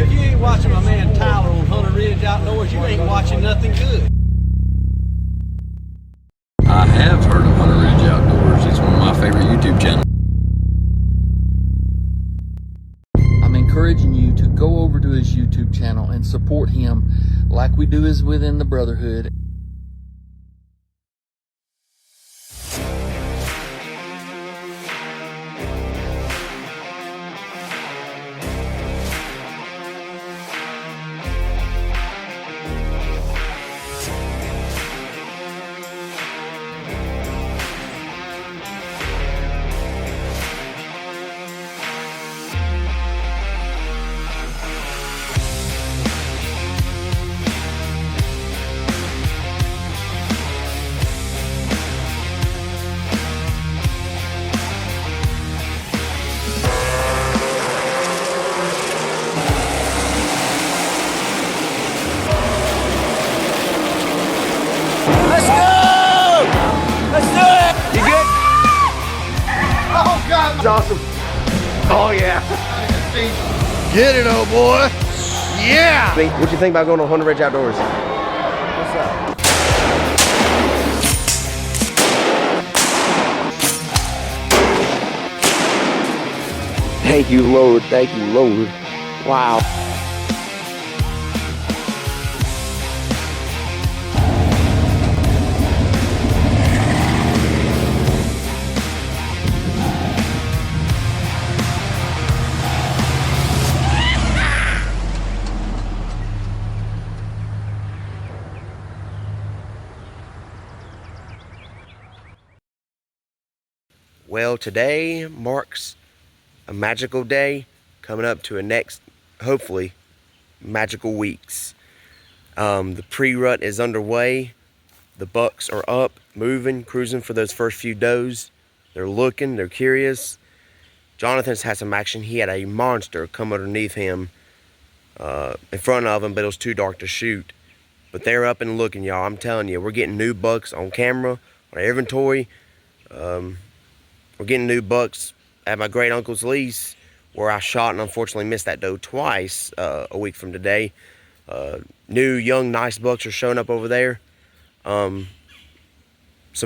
If you ain't watching my man Tyler on Hunter Ridge Outdoors, you ain't watching nothing good. I have heard of Hunter Ridge Outdoors. It's one of my favorite YouTube channels. I'm encouraging you to go over to his YouTube channel and support him like we do as within the Brotherhood. Let's go! Let's do it! You good? Oh, God. That's awesome. Oh, yeah. Get it, old boy. Yeah. What you think about going to Hunter Ridge Outdoors? What's up? Thank you, Lord. Thank you, Lord. Wow. Well, today marks a magical day coming up to a next, hopefully, magical weeks. The pre-rut is underway. The bucks are up, moving, cruising for those first few does. They're looking, they're curious. Jonathan's had some action. He had a monster come underneath him, in front of him, but it was too dark to shoot. But they're up and looking, y'all. I'm telling you, we're getting new bucks on camera, on our inventory. We're getting new bucks at my great uncle's lease, where I shot and unfortunately missed that doe twice a week from today. New, young, nice bucks are showing up over there. Some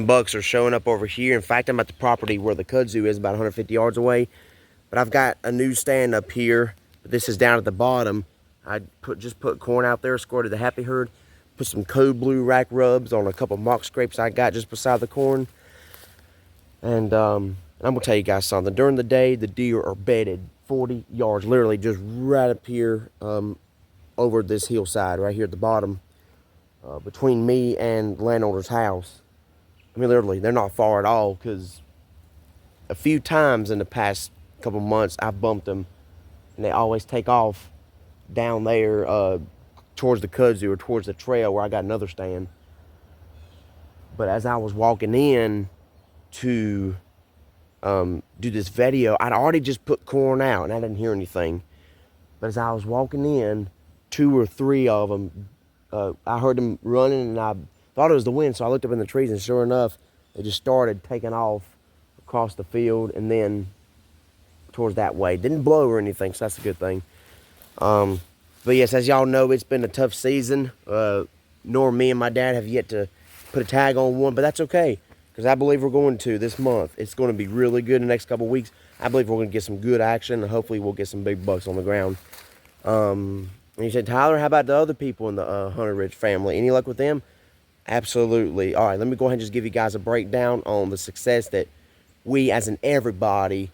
bucks are showing up over here. In fact, I'm at the property where the kudzu is, about 150 yards away. But I've got a new stand up here. But this is down at the bottom. I just put corn out there, squirted the happy herd, put some code blue rack rubs on a couple mock scrapes I got just beside the corn. And I'm gonna tell you guys something. During the day, the deer are bedded 40 yards, literally just right up here over this hillside right here at the bottom, between me and the landowner's house. I mean, literally, they're not far at all, because a few times in the past couple months, I've bumped them, and they always take off down there towards the kudzu or towards the trail where I got another stand. But as I was walking in to do this video, I'd already just put corn out, and I didn't hear anything. But as I was walking in, 2 or 3 of them, I heard them running, and I thought it was the wind, so I looked up in the trees, and sure enough, they just started taking off across the field and then towards that way. Didn't blow or anything, so that's a good thing. But yes, as y'all know, it's been a tough season. Nor me and my dad have yet to put a tag on one, but that's okay, because I believe we're going to this month. It's going to be really good in the next couple weeks. I believe we're going to get some good action, and hopefully we'll get some big bucks on the ground. And you said, Tyler, how about the other people in the Hunter Ridge family? Any luck with them? Absolutely. All right, let me go ahead and just give you guys a breakdown on the success that we, as in everybody,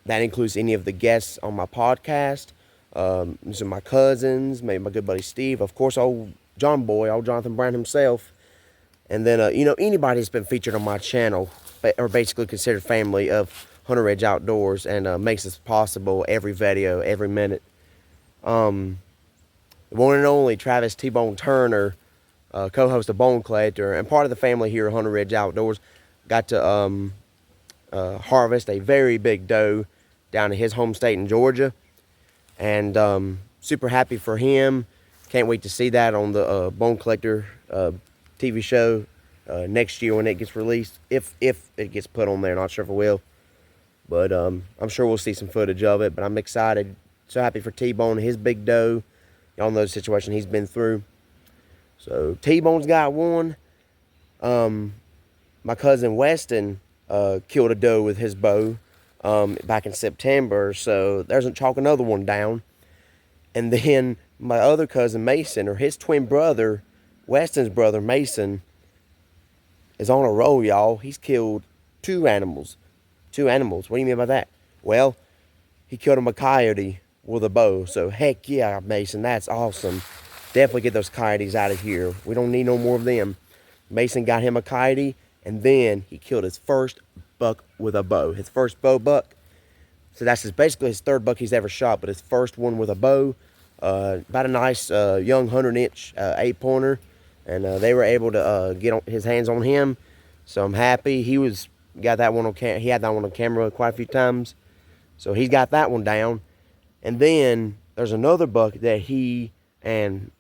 that includes any of the guests on my podcast, these are my cousins, maybe my good buddy Steve, of course, old John Boy, old Jonathan Brown himself, and then, you know, anybody that's been featured on my channel are basically considered family of Hunter Ridge Outdoors, and makes this possible every video, every minute. The one and only Travis T-Bone Turner, co-host of Bone Collector, and part of the family here at Hunter Ridge Outdoors, got to harvest a very big doe down in his home state in Georgia, and super happy for him. Can't wait to see that on the Bone Collector TV show next year when it gets released, if it gets put on there. Not sure if it will, but I'm sure we'll see some footage of it. But I'm excited so happy for T-Bone, his big doe. Y'all know the situation he's been through. So T-Bone's got one. My cousin Weston killed a doe with his bow back in September. So there's chalk another one down. And then my other cousin Mason, or his twin brother, Weston's brother Mason, is on a roll, y'all. He's killed 2 animals. 2 animals. What do you mean by that? Well, he killed a coyote with a bow. So heck yeah, Mason, that's awesome. Definitely get those coyotes out of here. We don't need no more of them. Mason got him a coyote, and then he killed his first buck with a bow. His first bow buck. So that's basically his 3rd buck he's ever shot, but his first one with a bow. About a nice young 100-inch 8-pointer. And they were able to get his hands on him. So I'm happy. He had that one on camera quite a few times. So he's got that one down. And then there's another buck that he and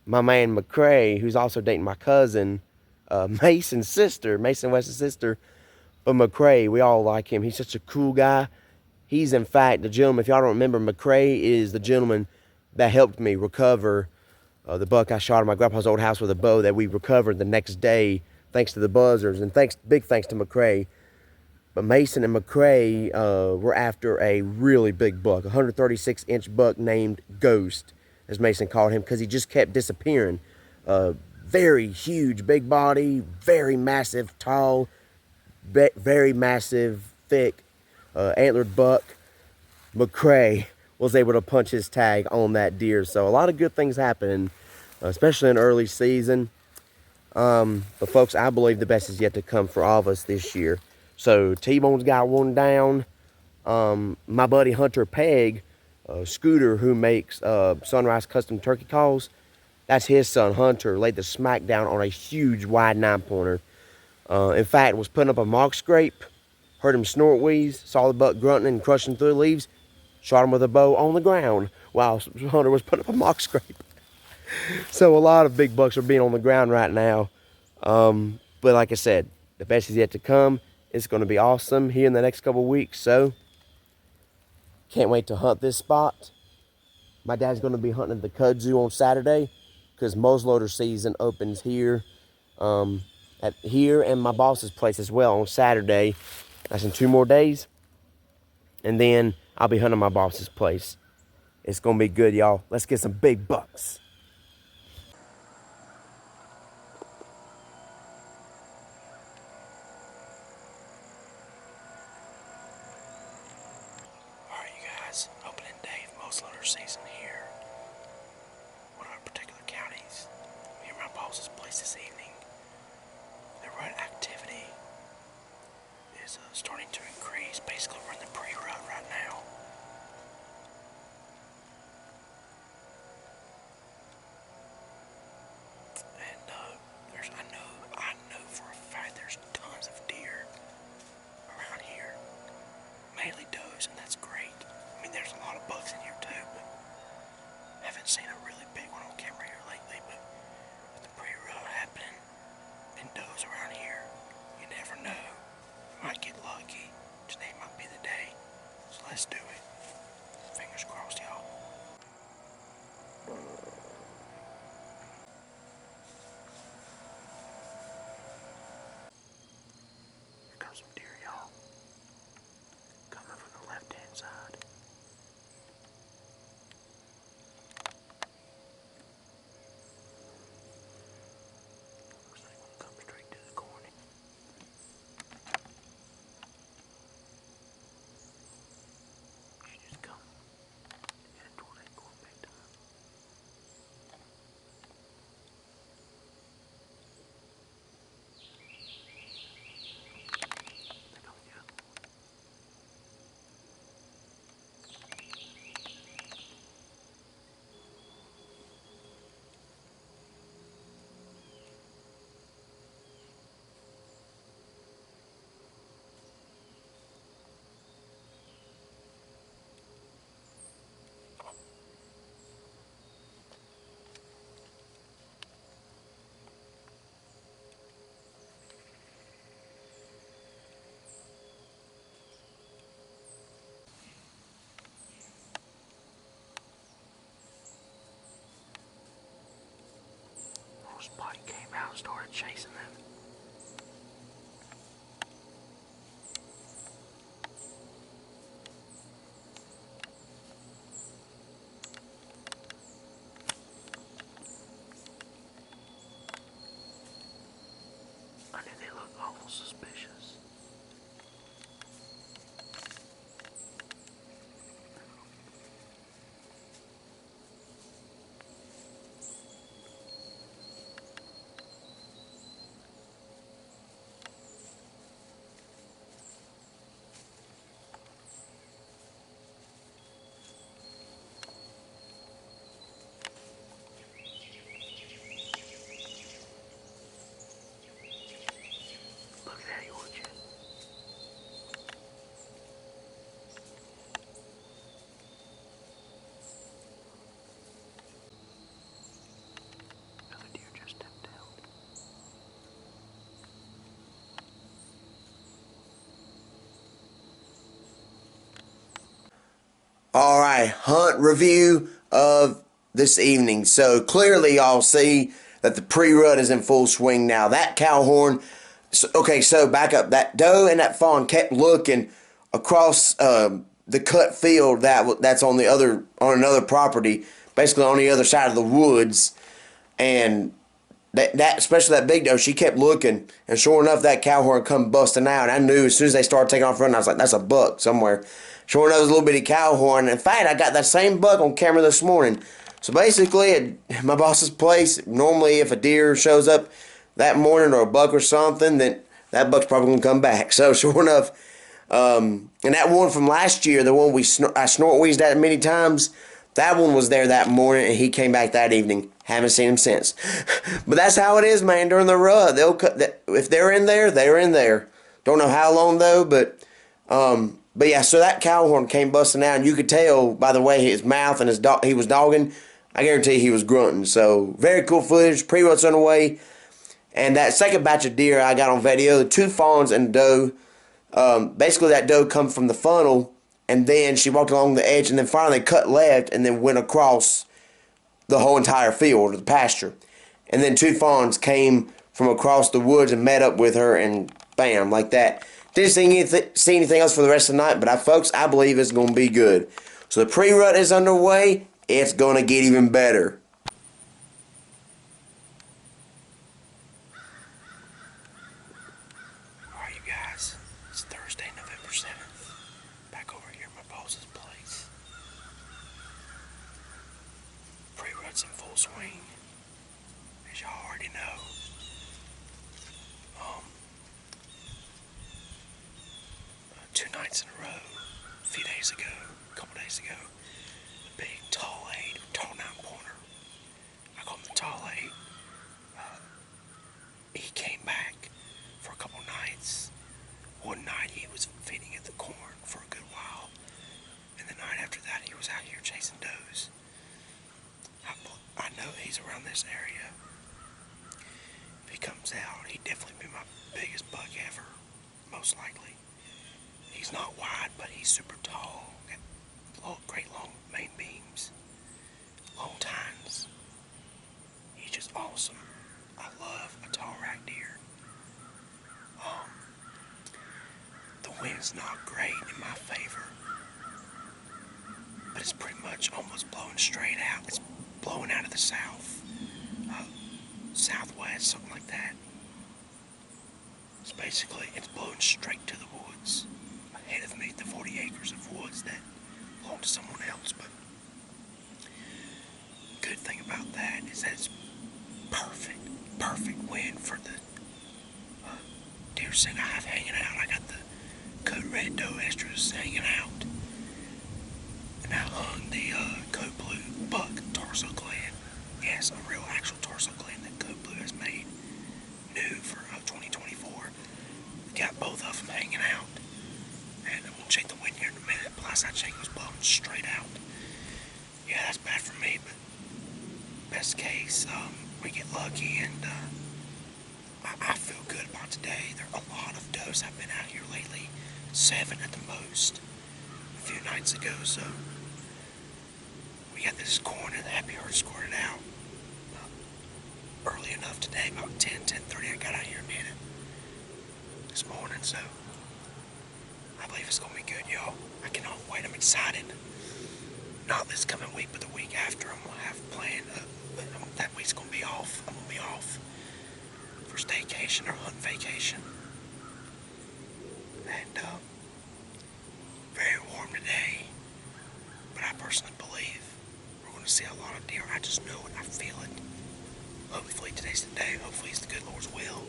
my man McCrae, who's also dating my cousin, Mason Weston's sister, but McCrae, we all like him. He's such a cool guy. He's, in fact, the gentleman, if y'all don't remember, McCrae is the gentleman that helped me recover the buck I shot at my grandpa's old house with a bow that we recovered the next day, thanks to the buzzers, and big thanks to McCrae. But Mason and McCrae were after a really big buck, a 136-inch buck named Ghost, as Mason called him, because he just kept disappearing. Very huge, big body, very massive, tall, very massive, thick, antlered buck. McCrae was able to punch his tag on that deer. So a lot of good things happening, especially in early season. But folks, I believe the best is yet to come for all of us this year. So T-Bone's got one down. My buddy Hunter Pegg, Scooter, who makes Sunrise Custom Turkey Calls, that's his son Hunter, laid the smack down on a huge wide 9-pointer. In fact, was putting up a mock scrape, heard him snort wheeze, saw the buck grunting and crushing through the leaves, shot him with a bow on the ground while Hunter was putting up a mock scrape. So a lot of big bucks are being on the ground right now. But like I said, the best is yet to come. It's going to be awesome here in the next couple of weeks. So can't wait to hunt this spot. My dad's going to be hunting at the kudzu on Saturday because muzzleloader season opens here, and my boss's place as well on Saturday. That's in 2 more days. And then I'll be hunting my boss's place. It's going to be good, y'all. Let's get some big bucks. All right, you guys. Opening day of muzzleloader season here. One of our particular counties. Here at my boss's place this evening. The rut activity is starting to increase. Basically, we're in the pre-rut right now. chasing them. I knew they looked awful suspicious. Look at Eddie, would you? Another deer just stepped down. All right, hunt review of this evening. So clearly y'all see that the pre-rut is in full swing now. That cow horn, so back up. That doe and that fawn kept looking across the cut field that's on another property, basically on the other side of the woods, and that especially that big doe, she kept looking, and sure enough, that cow horn come busting out. And I knew as soon as they started taking off running, I was like, that's a buck somewhere. Sure enough, it was a little bitty cow horn. In fact, I got that same buck on camera this morning. So basically, at my boss's place, normally if a deer shows up that morning or a buck or something, then that buck's probably going to come back. So sure enough, and that one from last year, the one I snort wheezed at many times, that one was there that morning, and he came back that evening. Haven't seen him since. But that's how it is, man. During the rut, if they're in there, they're in there. Don't know how long though, but yeah. So that cow horn came busting out, and you could tell by the way his mouth and he was dogging. I guarantee he was grunting. So very cool footage. Pre-rut's on the way, and that second batch of deer I got on video, the 2 fawns and the doe. Basically, that doe come from the funnel, and then she walked along the edge, and then finally cut left, and then went across the whole entire field, the pasture. And then 2 fawns came from across the woods and met up with her, and bam, like that. Didn't see anything else for the rest of the night, but folks, I believe it's going to be good. So the pre-rut is underway. It's going to get even better. Alright, you guys. It's Thursday, November 7th. Back over here at my boss's place. Pre-rut's in full swing, as y'all already know. 2 nights in a row, a few days ago, a couple days ago, the big tall 9-pointer. I call him the tall 8. He came back for a couple nights. One night he was feeding at the corn for a good while, and the night after that he was out here chasing does. I know he's around this area. If he comes out, he'd definitely be my biggest buck ever, most likely. He's not wide, but he's super tall. Got great long main beams, long tines. He's just awesome. I love a tall rack deer. The wind's not great in my favor, but it's pretty much almost blowing straight out. It's blowing out of the south, southwest, something like that. It's blowing straight to the woods. Ahead of me, the 40 acres of woods that belong to someone else. But good thing about that is that it's perfect wind for the deer set I have hanging out. I got the code red doe extras hanging out, and I hung the code blue buck torso gland. Yes, a real actual torso gland that code blue has made new for 2024. Got both of them hanging out. And I'm gonna check the wind here in a minute. Plus, that check was blowing straight out. Yeah, that's bad for me, but best case, we get lucky, and I feel good about today. There are a lot of does have been out here lately. 7 at the most. A few nights ago, so we got this corn and the happy herd squirted out. early enough today, about 10:30. I got out here and did it this morning, so I believe it's gonna be good, y'all. I cannot wait. I'm excited. Not this coming week, but the week after. I'm gonna have planned. But that week's gonna be off. I'm gonna be off for staycation or hunt vacation. And very warm today. But I personally believe we're gonna see a lot of deer. I just know it. I feel it. Hopefully today's the day. Hopefully it's the good Lord's will.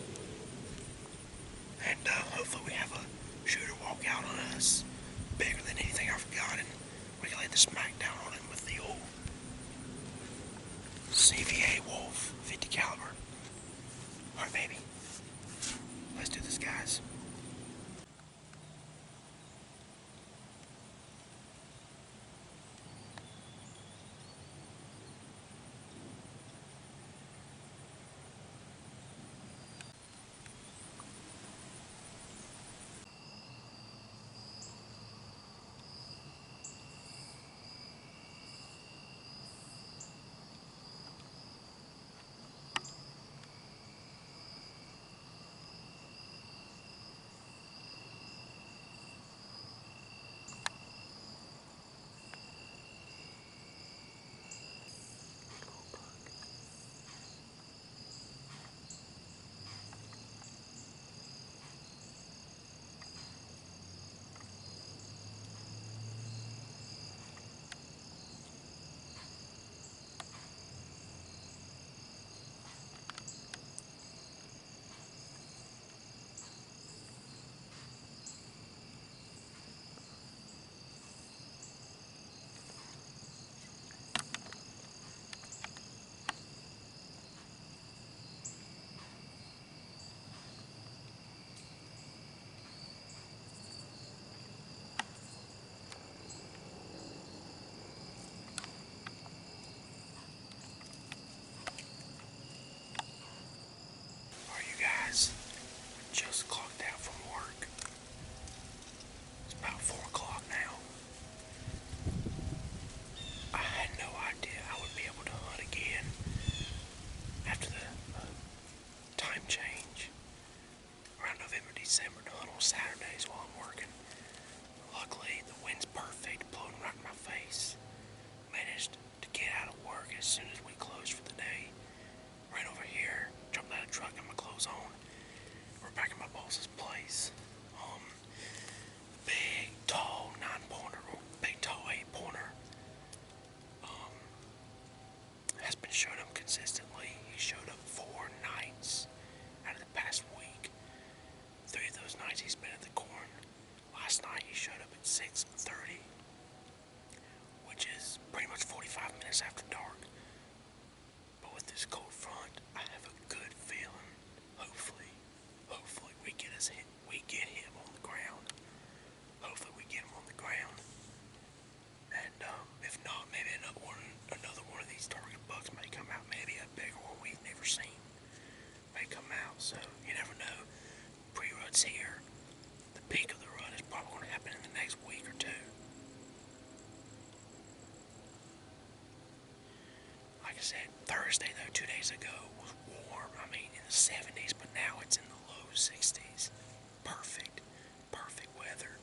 And hopefully we have a shooter walk out on us bigger than anything I've got, and we can lay the smack down on him with the old CVA Wolf 50 caliber. Alright, baby. Let's do this, guys. Alright, you guys. Just clocked out from work. It's about 4 o'clock now. I had no idea I would be able to hunt again after the time change around November, December to hunt on Saturdays while I'm working. Luckily, the wind's perfect, blowing right in my face. Managed to get out of work as soon as we closed for the day. Right over here, jumped out of the truck, got my clothes on. We're back at my boss's place. Big, tall 9-pointer, or big, tall 8-pointer. Has been showing up consistently. He showed up 4 nights out of the past week. 3 of those nights he's been at the corn. Last night he showed up at 6:30, which is pretty much 45 minutes after dark. But with this cold front, I have a good feeling. Hopefully we get him on the ground. Hopefully we get him on the ground. And if not, maybe another one of these target bucks may come out. Maybe a bigger one we've never seen may come out. So you never know. Pre-rut's here. The peak of the rut is probably going to happen in the next week or two. Like I said, Thursday though, 2 days ago, was warm. I mean, in the 70s, but now it's in the low 60s. Perfect weather.